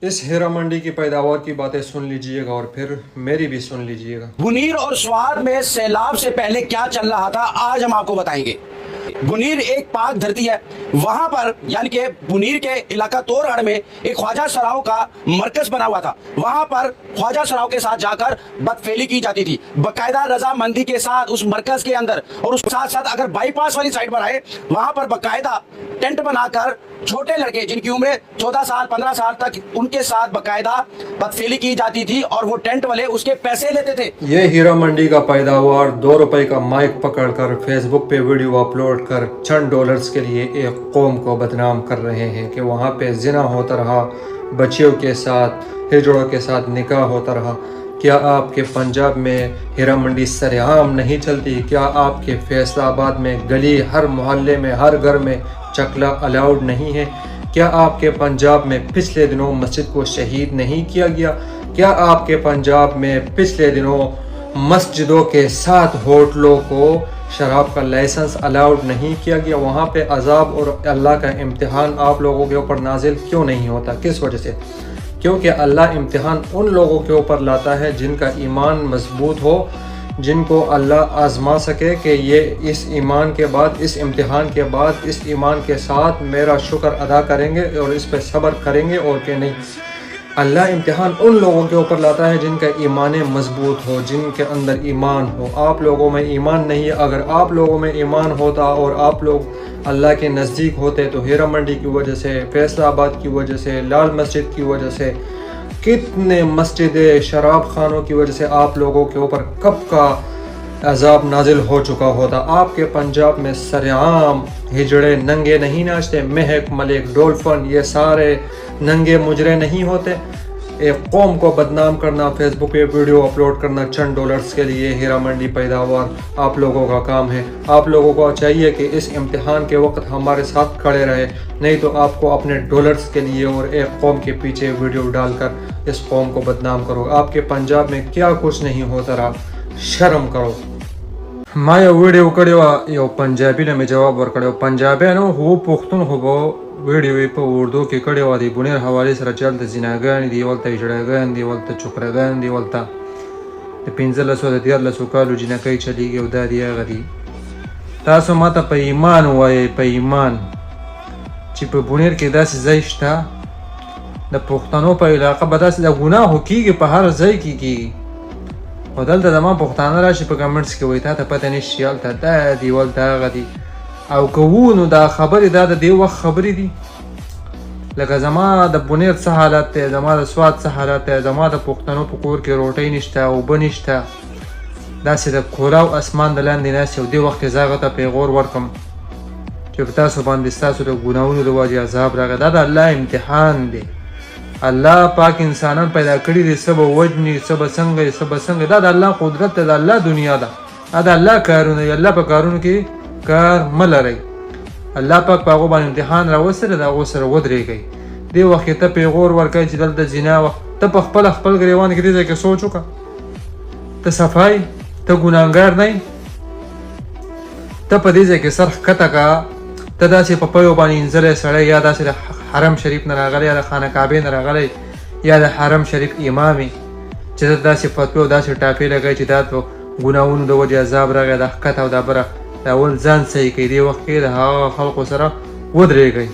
इस हीरा मंडी की पैदावार की बातें सुन लीजिएगा और फिर मेरी भी सुन लीजिएगा। बुनीर और स्वाद में सैलाब से पहले क्या चल रहा था आज हम आपको बताएंगे। बुनीर एक पाक धरती है, वहां पर यानी कि बुनीर के इलाका तोरहड़ में एक ख्वाजा सराव का मरकज बना हुआ था। वहां पर ख्वाजा सराव के साथ जाकर बदफेली की जाती थी, बकायदा रजामंदी के साथ उस मरकज के अंदर। और उसके साथ साथ अगर बाईपास वाली साइड पर आए, वहां पर बकायदा टेंट बनाकर छोटे लड़के जिनकी उम्र 14 साल 15 साल तक, उनके साथ बकायदा बदफेली की जाती थी और वो टेंट वाले उसके पैसे लेते थे। ये हीरा मंडी का पैदावार 2 रुपए का माइक पकड़कर फेसबुक पे वीडियो अपलोड कर चंद डॉलर्स के लिए एक कौम को बदनाम कर रहे हैं कि वहाँ पे जिना होता रहा, बच्चियों के साथ हिजड़ों के साथ निकाह होता रहा। क्या आपके पंजाब में हीरा मंडी सरेआम नहीं चलती? क्या आपके फैसलाबाद में गली हर मोहल्ले में हर घर में चकला अलाउड नहीं है? क्या आपके पंजाब में पिछले दिनों मस्जिद को शहीद नहीं किया गया? क्या आपके पंजाब में पिछले दिनों मस्जिदों के साथ होटलों को शराब का लाइसेंस अलाउड नहीं किया गया? वहाँ पे अजाब और अल्लाह का इम्तिहान आप लोगों के ऊपर नाजिल क्यों नहीं होता? किस वजह से? क्योंकि अल्लाह इम्तिहान उन लोगों के ऊपर लाता है जिनका ईमान मजबूत हो, जिनको अल्लाह आजमा सके कि ये इस ईमान के बाद, इस इम्तिहान के बाद, इस ईमान के साथ मेरा शुक्र अदा करेंगे और इस पर सब्र करेंगे और कि नहीं। अल्लाह इम्तिहान उन लोगों के ऊपर लाता है जिनका ईमान मजबूत हो, जिनके अंदर ईमान हो। आप लोगों में ईमान नहीं है। अगर आप लोगों में ईमान होता और आप लोग अल्लाह के नज़दीक होते तो हीरा मंडी की वजह से, फैसलाबाद की वजह से, लाल मस्जिद की वजह से, कितने मस्जिदें शराब खानों की वजह से आप लोगों के ऊपर कब का अजाब नाजिल हो चुका होता। आपके पंजाब में सरेआम हिजड़े नंगे नहीं नाचते, महक मलिक डोल्फन ये सारे नंगे मुजरे नहीं होते। एक कौम को बदनाम करना, फेसबुक पे वीडियो अपलोड करना चंद डॉलर्स के लिए हीरा मंडी पैदावार आप लोगों का काम है। आप लोगों को चाहिए कि इस इम्तिहान के वक्त हमारे साथ खड़े रहे, नहीं तो आपको अपने डॉलर्स के लिए और एक कौम के पीछे वीडियो डालकर इस कौम को बदनाम करो। आपके पंजाब में क्या कुछ नहीं होता रहा, शर्म करो। मैं यो वीडियो कड़ियो यो पंजाबी ने मैं जवाब वर कड़ियो। पंजाबी नो हो पुख्तन हो वो वीडियो पे उर्दू के कड़ियो दी बुनेर हवाले सर चलत जिनागान दी वलता इजड़ागान दी वलता चुकरागान दी वलता ते पिंजल सो दे दियार लसो कालू जिना कई चली गयो दा दिया गदी तासो माता पे ईमान वाए पे ईमान چې په بونیر کې داسې ځای شته د پښتنو په علاقه به داسې د ګناه کېږي، په هر ځای کې کېږي. خو دلته زما پښتانه راشي په کمنټس کې وایي تا ته پته نشي هلته دا دي ولته هغه دي، او که وو نو دا خبرې دا د دې وخت خبرې دي. لکه زما د بونیر څه حالت دی، زما د سوات څه حالت دی، زما د پښتنو په کور کې روټۍ نشته، اوبه نشته، داسې د کولاو اسمان د لاندې ناست او دې وخت کې زه هغه ته پیغور ورکړم چې په تاسو باندې ستاسو د ګناهونو د وجې عذاب راغی. دا د الله امتحان دی. الله پاک انسانان پیدا کړي دي، څه به وجني، څه به څنګه، څه به څنګه. دا د الله قدرت دی، د الله دنیا ده، دا د الله کارونه دي. الله په کارونو کې کار مه لرئ. الله پاک په هغو باندې امتحان راوستلی، د هغو سره ودرېږئ. دې وخت کې ته پیغور ورکوې چې دلته زنا وه، ته په خپل ګریوان کې دې ځای کې سوچ وکړه. ته صفای، ته ګناهګار نه یې، ته په دې ځای کې سر ښکته کړه. ته داسې په پیو باندې انځلی سړی، یا داسې د حرم شریف نه راغلی، یا د خانه کعبې نه راغلی، یا د حرم شریف امام یې چې ته داسې فتوی او داسې ټاپې لګوې چې دا په ګناهونو د وجې عذاب راغی، دا ښکته او دا بره. دا اول ځان صحیح کوي، دې وخت کې د هغه خلقو سره ودرېږئ.